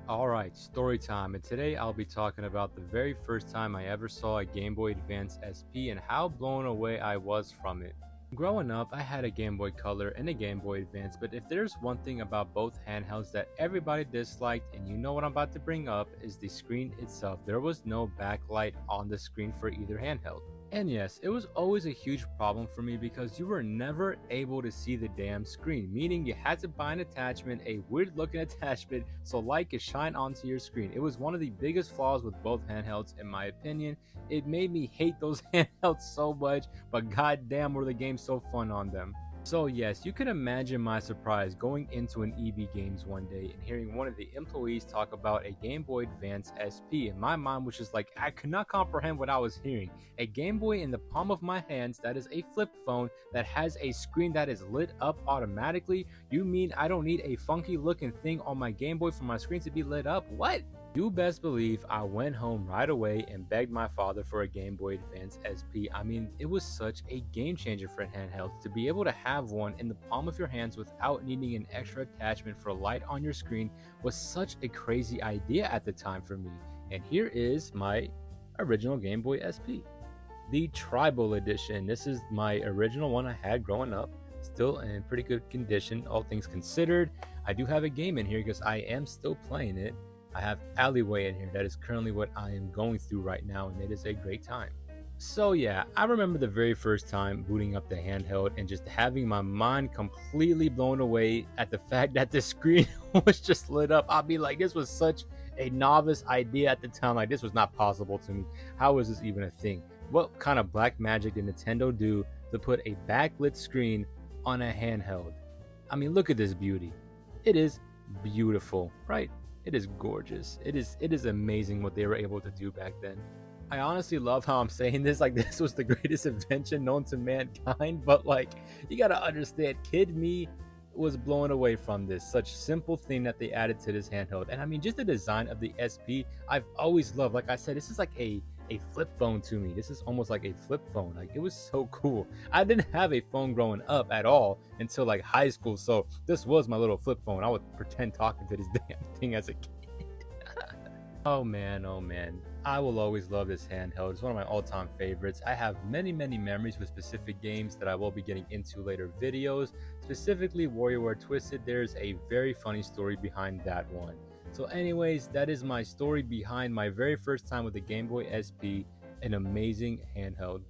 Alright, story time, and today I'll be talking about the very first time I ever saw a Game Boy Advance SP and how blown away I was from it. Growing up, I had a Game Boy Color and a Game Boy Advance, but if there's one thing about both handhelds that everybody disliked, and you know what I'm about to bring up, is the screen itself. There was no backlight on the screen for either handheld. And yes, it was always a huge problem for me because you were never able to see the damn screen, meaning you had to buy an attachment, a weird looking attachment, so light could shine onto your screen. It was one of the biggest flaws with both handhelds, in my opinion. It made me hate those handhelds so much, but goddamn were the games so fun on them. So yes, you can imagine my surprise going into an EB Games one day and hearing one of the employees talk about a Game Boy Advance SP, and my mind was just like, I could not comprehend what I was hearing. A Game Boy in the palm of my hands that is a flip phone that has a screen that is lit up automatically? You mean I don't need a funky looking thing on my Game Boy for my screen to be lit up? What? You best believe I went home right away and begged my father for a Game Boy Advance SP. I mean, it was such a game changer for handhelds. To be able to have one in the palm of your hands without needing an extra attachment for light on your screen was such a crazy idea at the time for me. And here is my original Game Boy SP. The Tribal Edition. This is my original one I had growing up. Still in pretty good condition, all things considered. I do have a game in here because I am still playing it. I have Alleyway in here. That is currently what I am going through right now, and it is a great time. So yeah, I remember the very first time booting up the handheld and just having my mind completely blown away at the fact that the screen was just lit up. I'll be like, this was such a novice idea at the time. Like, this was not possible to me. How is this even a thing? What kind of black magic did Nintendo do to put a backlit screen on a handheld? I mean, look at this beauty. It is beautiful, right? It is gorgeous. It is amazing what they were able to do back then. I honestly love how I'm saying this, like this was the greatest invention known to mankind, but like you gotta understand, kid me was blown away from this. Such simple thing that they added to this handheld. And I mean, just the design of the SP, I've always loved. Like I said, this is like a flip phone to me. This is almost like a flip phone. Like, it was so cool. I didn't have a phone growing up at all until like high school, so this was my little flip phone. I would pretend talking to this damn thing as a kid. Oh man, oh man. I will always love this handheld. It's one of my all-time favorites. I have many memories with specific games that I will be getting into later videos. Specifically WarioWare Twisted. There's a very funny story behind that one. So anyways, that is my story behind my very first time with the Game Boy SP, an amazing handheld.